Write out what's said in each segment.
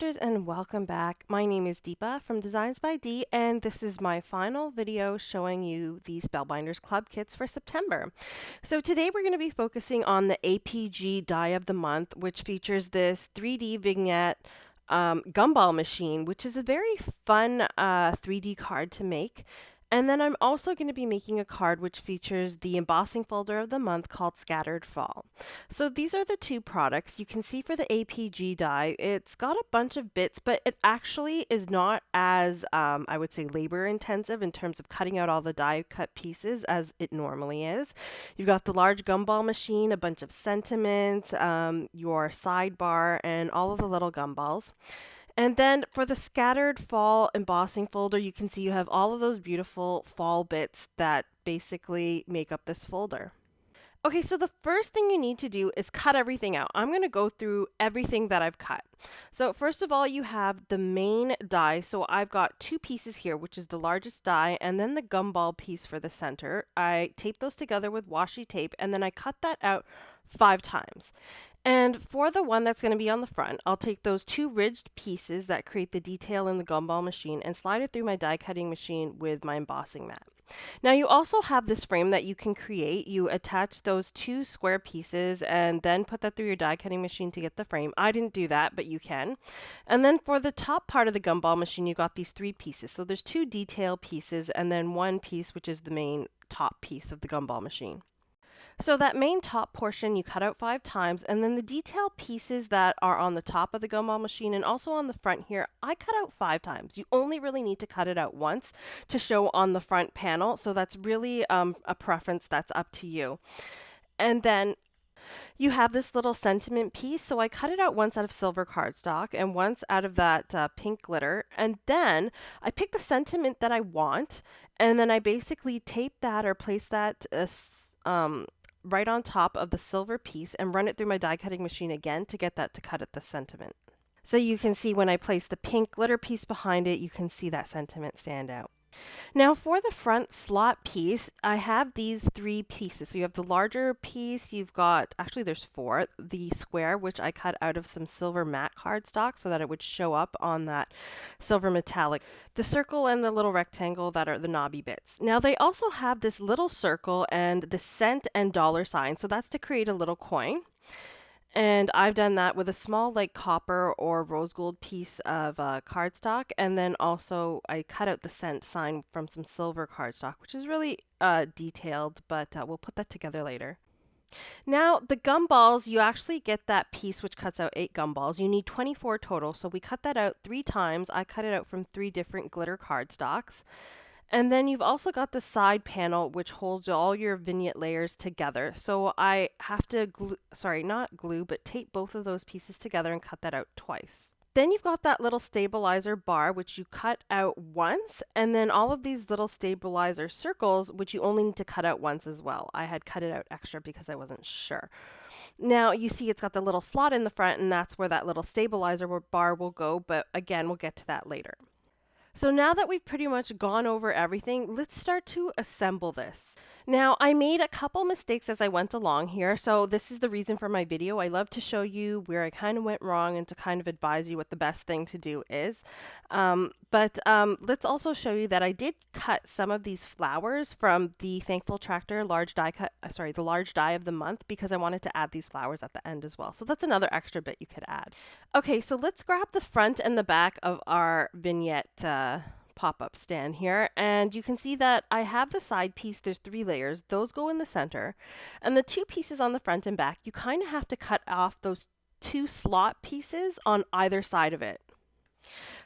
crafters, and welcome back. My name is Deepa from DeeZinesByD, and this is my final video showing you the Spellbinders Club kits for September. So today we're going to be focusing on the APG die of the month, which features this 3D vignette gumball machine, which is a very fun 3D card to make. And then I'm also going to be making a card which features the embossing folder of the month called Scattered Fall. So these are the two products. You can see for the APG die, it's got a bunch of bits, but it actually is not as, I would say, labor intensive in terms of cutting out all the die cut pieces as it normally is. You've got the large gumball machine, a bunch of sentiments, your sidebar, and all of the little gumballs. And then for the Scattered Fall embossing folder, you can see you have all of those beautiful fall bits that basically make up this folder. Okay, so the first thing you need to do is cut everything out. I'm going to go through everything that I've cut. So first of all, you have the main die. So I've got two pieces here, which is the largest die and then the gumball piece for the center. I taped those together with washi tape and then I cut that out 5 times. And for the one that's going to be on the front, I'll take those two ridged pieces that create the detail in the gumball machine and slide it through my die cutting machine with my embossing mat. Now you also have this frame that you can create. You attach those two square pieces and then put that through your die cutting machine to get the frame. I didn't do that, but you can. And then for the top part of the gumball machine, you got these 3 pieces. So there's 2 detail pieces and then 1 piece, which is the main top piece of the gumball machine. So that main top portion you cut out 5 times, and then the detail pieces that are on the top of the gumball machine and also on the front here, I cut out 5 times. You only really need to cut it out once to show on the front panel, so that's really a preference that's up to you. And then you have this little sentiment piece, so I cut it out once out of silver cardstock and once out of that pink glitter, and then I pick the sentiment that I want, and then I basically tape that or place that right on top of the silver piece and run it through my die cutting machine again to get that to cut at the sentiment. So you can see when I place the pink glitter piece behind it, you can see that sentiment stand out. Now for the front slot piece, I have these 3 pieces. So you have the larger piece, you've got, actually there's 4, the square, which I cut out of some silver matte cardstock so that it would show up on that silver metallic, the circle and the little rectangle that are the knobby bits. Now they also have this little circle and the cent and dollar sign, so that's to create a little coin. And I've done that with a small like copper or rose gold piece of cardstock. And then also I cut out the cent sign from some silver cardstock, which is really detailed, but we'll put that together later. Now the gumballs, you actually get that piece which cuts out 8 gumballs. You need 24 total. So we cut that out 3 times. I cut it out from 3 different glitter cardstocks. And then you've also got the side panel, which holds all your vignette layers together. So I have to but tape both of those pieces together and cut that out twice. Then you've got that little stabilizer bar, which you cut out once, and then all of these little stabilizer circles, which you only need to cut out once as well. I had cut it out extra because I wasn't sure. Now you see it's got the little slot in the front, and that's where that little stabilizer bar will go, but again, we'll get to that later. So now that we've pretty much gone over everything, let's start to assemble this. Now, I made a couple mistakes as I went along here, so this is the reason for my video. I love to show you where I kind of went wrong and to kind of advise you what the best thing to do is. Let's also show you that I did cut some of these flowers from the Thankful Tractor large die the large die of the month, because I wanted to add these flowers at the end as well. So that's another extra bit you could add. Okay, so let's grab the front and the back of our vignette pop-up stand here, and you can see that I have the side piece. There's 3 layers. Those go in the center, and the 2 pieces on the front and back, you kind of have to cut off those 2 slot pieces on either side of it.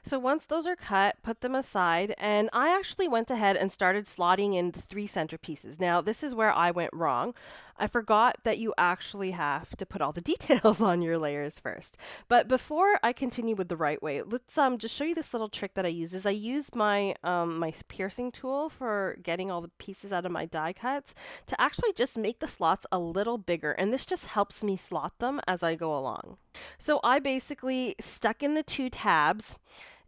So once those are cut, put them aside, and I actually went ahead and started slotting in the 3 center pieces. Now this is where I went wrong. I forgot that you actually have to put all the details on your layers first. But before I continue with the right way, let's just show you this little trick that I use. I use my my piercing tool for getting all the pieces out of my die cuts to actually just make the slots a little bigger, and this just helps me slot them as I go along. So I basically stuck in the 2 tabs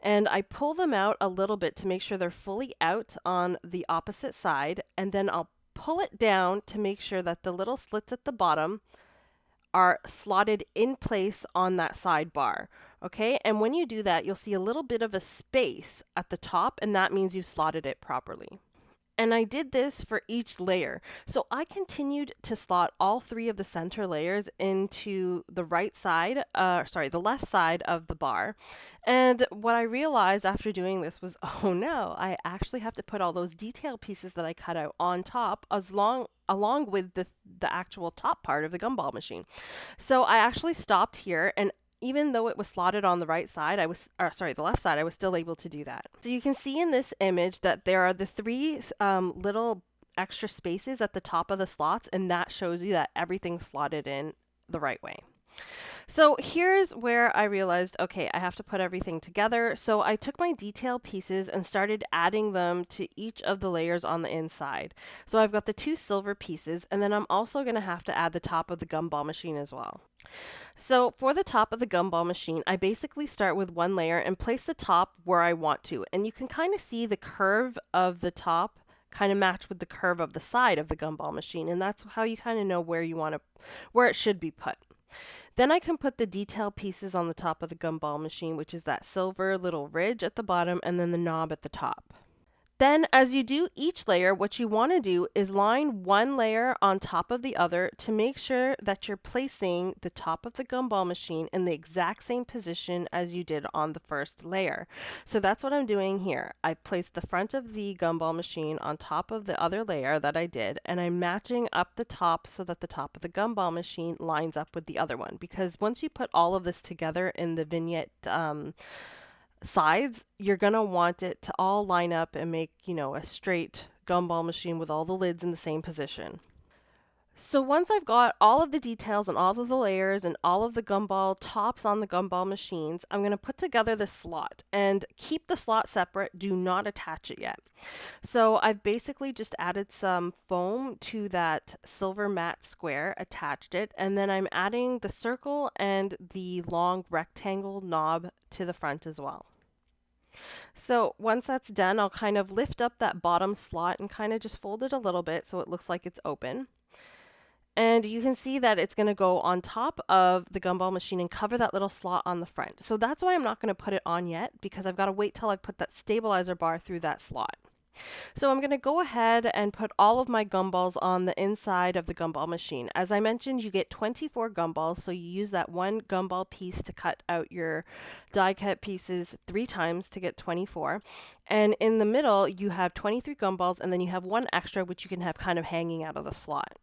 and I pull them out a little bit to make sure they're fully out on the opposite side, and then I'll pull it down to make sure that the little slits at the bottom are slotted in place on that sidebar. Okay, and when you do that, you'll see a little bit of a space at the top, and that means you slotted it properly. And I did this for each layer. So I continued to slot all three of the center layers into the the left side of the bar. And what I realized after doing this was, oh no, I actually have to put all those detail pieces that I cut out on top along with the actual top part of the gumball machine. So I actually stopped here, and even though it was slotted on the right side, the left side, I was still able to do that. So you can see in this image that there are the three little extra spaces at the top of the slots, and that shows you that everything's slotted in the right way. So here's where I realized, okay, I have to put everything together. So I took my detail pieces and started adding them to each of the layers on the inside. So I've got the two silver pieces, and then I'm also going to have to add the top of the gumball machine as well. So for the top of the gumball machine, I basically start with one layer and place the top where I want to. And you can kind of see the curve of the top kind of match with the curve of the side of the gumball machine. And that's how you kind of know where it should be put. Then I can put the detail pieces on the top of the gumball machine, which is that silver little ridge at the bottom and then the knob at the top. Then as you do each layer, what you want to do is line one layer on top of the other to make sure that you're placing the top of the gumball machine in the exact same position as you did on the first layer. So that's what I'm doing here. I've placed the front of the gumball machine on top of the other layer that I did, and I'm matching up the top so that the top of the gumball machine lines up with the other one. Because once you put all of this together in the vignette sides, you're going to want it to all line up and make, a straight gumball machine with all the lids in the same position. So once I've got all of the details and all of the layers and all of the gumball tops on the gumball machines, I'm going to put together the slot and keep the slot separate. Do not attach it yet. So I've basically just added some foam to that silver matte square, attached it, and then I'm adding the circle and the long rectangle knob to the front as well. So once that's done, I'll kind of lift up that bottom slot and kind of just fold it a little bit so it looks like it's open. And you can see that it's going to go on top of the gumball machine and cover that little slot on the front. So that's why I'm not going to put it on yet, because I've got to wait till I put that stabilizer bar through that slot. So I'm going to go ahead and put all of my gumballs on the inside of the gumball machine. As I mentioned, you get 24 gumballs, so you use that one gumball piece to cut out your die cut pieces 3 times to get 24. And in the middle, you have 23 gumballs, and then you have one extra, which you can have kind of hanging out of the slot.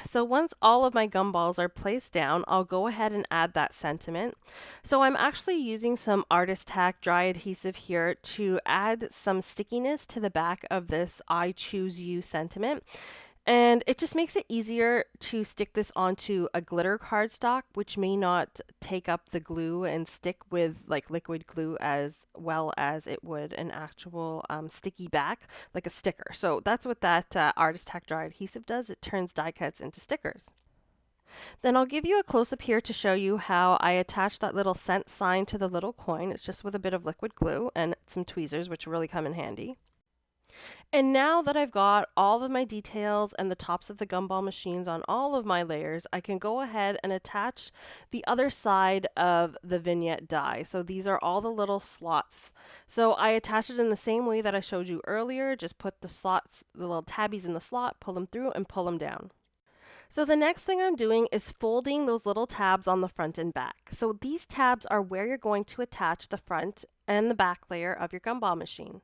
So once all of my gumballs are placed down, I'll go ahead and add that sentiment. So I'm actually using some Artist Tack dry adhesive here to add some stickiness to the back of this I Choose You sentiment. And it just makes it easier to stick this onto a glitter cardstock, which may not take up the glue and stick with like liquid glue as well as it would an actual sticky back, like a sticker. So that's what that Artist Tack dry adhesive does. It turns die cuts into stickers. Then I'll give you a close-up here to show you how I attach that little cent sign to the little coin. It's just with a bit of liquid glue and some tweezers, which really come in handy. And now that I've got all of my details and the tops of the gumball machines on all of my layers, I can go ahead and attach the other side of the vignette die. So these are all the little slots. So I attach it in the same way that I showed you earlier. Just put the slots, the little tabbies in the slot, pull them through and pull them down. So the next thing I'm doing is folding those little tabs on the front and back. So these tabs are where you're going to attach the front and the back layer of your gumball machine.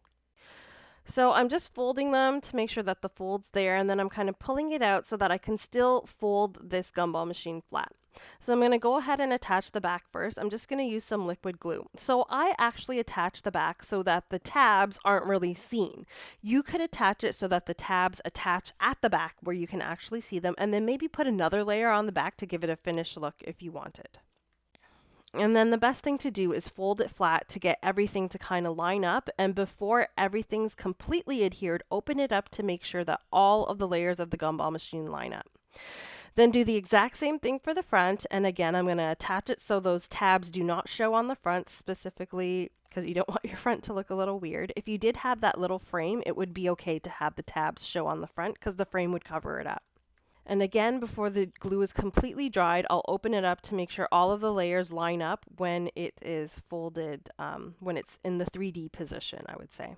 So I'm just folding them to make sure that the fold's there, and then I'm kind of pulling it out so that I can still fold this gumball machine flat. So I'm going to go ahead and attach the back first. I'm just going to use some liquid glue. So I actually attach the back so that the tabs aren't really seen. You could attach it so that the tabs attach at the back where you can actually see them, and then maybe put another layer on the back to give it a finished look if you wanted. And then the best thing to do is fold it flat to get everything to kind of line up. And before everything's completely adhered, open it up to make sure that all of the layers of the gumball machine line up. Then do the exact same thing for the front. And again, I'm going to attach it so those tabs do not show on the front, specifically because you don't want your front to look a little weird. If you did have that little frame, it would be okay to have the tabs show on the front because the frame would cover it up. And again, before the glue is completely dried, I'll open it up to make sure all of the layers line up when it is folded, when it's in the 3D position, I would say.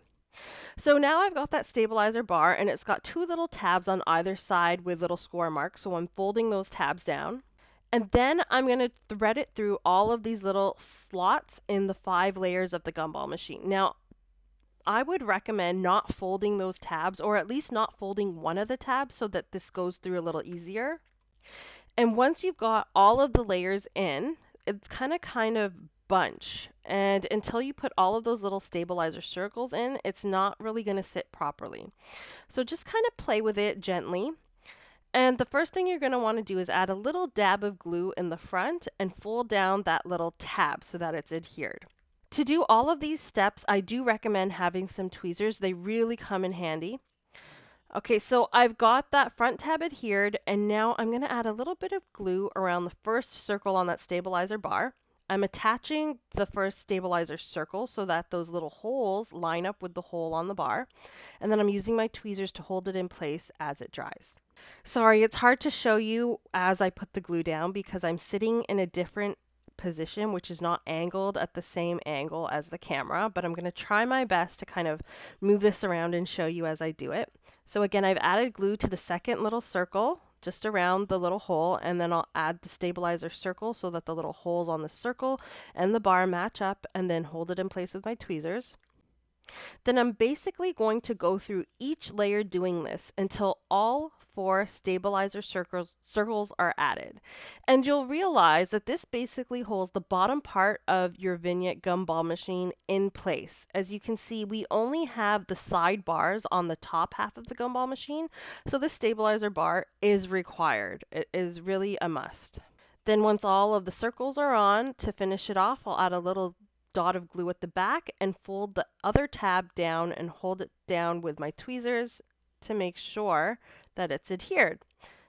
So now I've got that stabilizer bar, and it's got two little tabs on either side with little score marks. So I'm folding those tabs down. And then I'm going to thread it through all of these little slots in the 5 layers of the gumball machine. Now, I would recommend not folding those tabs, or at least not folding one of the tabs, so that this goes through a little easier. And once you've got all of the layers in, it's kind of bunch. And until you put all of those little stabilizer circles in, it's not really going to sit properly. So just kind of play with it gently. And the first thing you're going to want to do is add a little dab of glue in the front and fold down that little tab so that it's adhered. To do all of these steps, I do recommend having some tweezers. They really come in handy. Okay, so I've got that front tab adhered, and now I'm going to add a little bit of glue around the first circle on that stabilizer bar. I'm attaching the first stabilizer circle so that those little holes line up with the hole on the bar, and then I'm using my tweezers to hold it in place as it dries. Sorry, it's hard to show you as I put the glue down because I'm sitting in a different position, which is not angled at the same angle as the camera, but I'm going to try my best to kind of move this around and show you as I do it. So again, I've added glue to the second little circle just around the little hole, and then I'll add the stabilizer circle so that the little holes on the circle and the bar match up, and then hold it in place with my tweezers. Then I'm basically going to go through each layer doing this until all 4 stabilizer circles are added. And you'll realize that this basically holds the bottom part of your Vignette gumball machine in place. As you can see, we only have the side bars on the top half of the gumball machine, so this stabilizer bar is required. It is really a must. Then once all of the circles are on, to finish it off, I'll add a little dot of glue at the back and fold the other tab down and hold it down with my tweezers to make sure that it's adhered.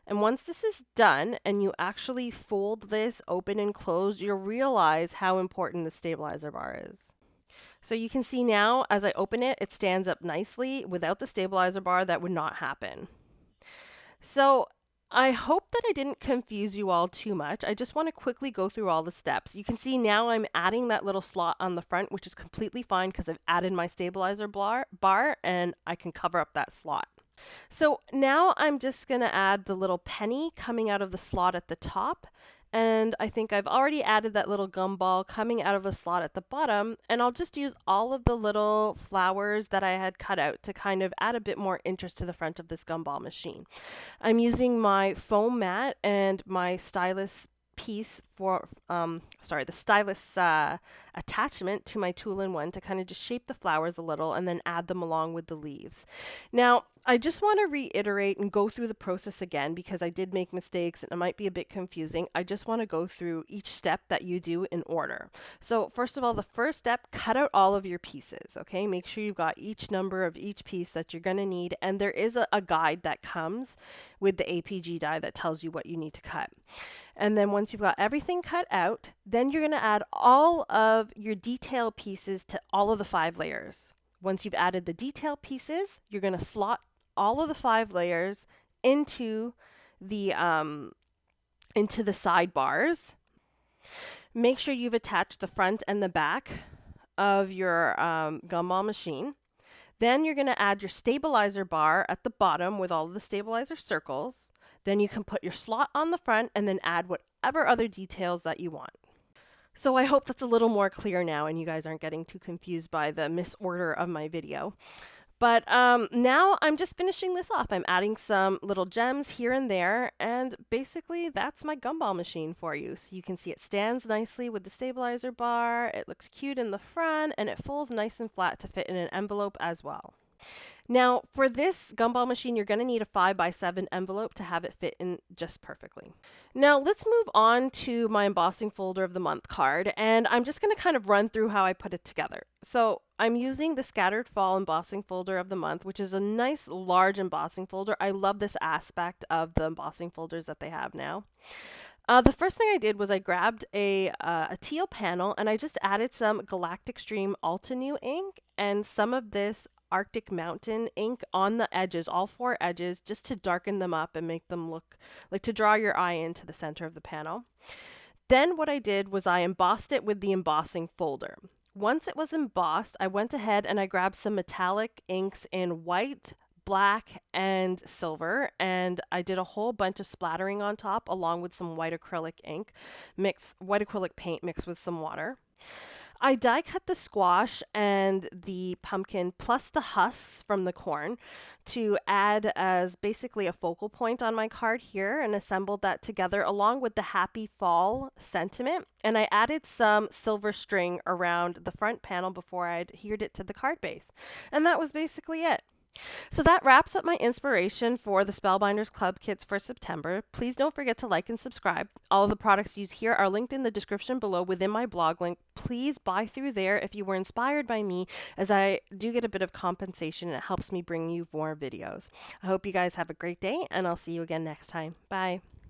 And once this is done and you actually fold this open and closed, you'll realize how important the stabilizer bar is. So you can see now as I open it, it stands up nicely. Without the stabilizer bar, that would not happen. So I hope that I didn't confuse you all too much. I just want to quickly go through all the steps. You can see now I'm adding that little slot on the front, which is completely fine because I've added my stabilizer bar and I can cover up that slot. So now I'm just going to add the little penny coming out of the slot at the top. And I think I've already added that little gumball coming out of a slot at the bottom, and I'll just use all of the little flowers that I had cut out to kind of add a bit more interest to the front of this gumball machine. I'm using my foam mat and my stylus piece for, the stylus attachment to my tool-in-one to kind of just shape the flowers a little and then add them along with the leaves. Now, I just want to reiterate and go through the process again because I did make mistakes and it might be a bit confusing. I just want to go through each step that you do in order. So first of all, the first step, cut out all of your pieces, okay? Make sure you've got each number of each piece that you're going to need, and there is a guide that comes with the APG die that tells you what you need to cut. And then once you've got everything cut out, then you're going to add all of your detail pieces to all of the 5 layers. Once you've added the detail pieces, you're going to slot all of the 5 layers into the sidebars. Make sure you've attached the front and the back of your gumball machine. Then you're going to add your stabilizer bar at the bottom with all of the stabilizer circles. Then you can put your slot on the front and then add whatever other details that you want. So I hope that's a little more clear now and you guys aren't getting too confused by the misorder of my video. But now I'm just finishing this off. I'm adding some little gems here and there, and basically that's my gumball machine for you. So you can see it stands nicely with the stabilizer bar, it looks cute in the front, and it folds nice and flat to fit in an envelope as well. Now, for this gumball machine, you're going to need a 5x7 envelope to have it fit in just perfectly. Now, let's move on to my embossing folder of the month card, and I'm just going to kind of run through how I put it together. So I'm using the Scattered Fall embossing folder of the month, which is a nice large embossing folder. I love this aspect of the embossing folders that they have now. The first thing I did was I grabbed a teal panel and I just added some Galactic Stream Altenew ink and some of this Arctic Mountain ink on the edges, all 4 edges, just to darken them up and make them look like to draw your eye into the center of the panel. Then what I did was I embossed it with the embossing folder. Once it was embossed, I went ahead and I grabbed some metallic inks in white, black, and silver, and I did a whole bunch of splattering on top along with some white acrylic paint mixed with some water. I die cut the squash and the pumpkin plus the husks from the corn to add as basically a focal point on my card here, and assembled that together along with the happy fall sentiment. And I added some silver string around the front panel before I adhered it to the card base. And that was basically it. So that wraps up my inspiration for the Spellbinders Club kits for September. Please don't forget to like and subscribe. All of the products used here are linked in the description below within my blog link. Please buy through there if you were inspired by me, as I do get a bit of compensation and it helps me bring you more videos. I hope you guys have a great day, and I'll see you again next time. Bye.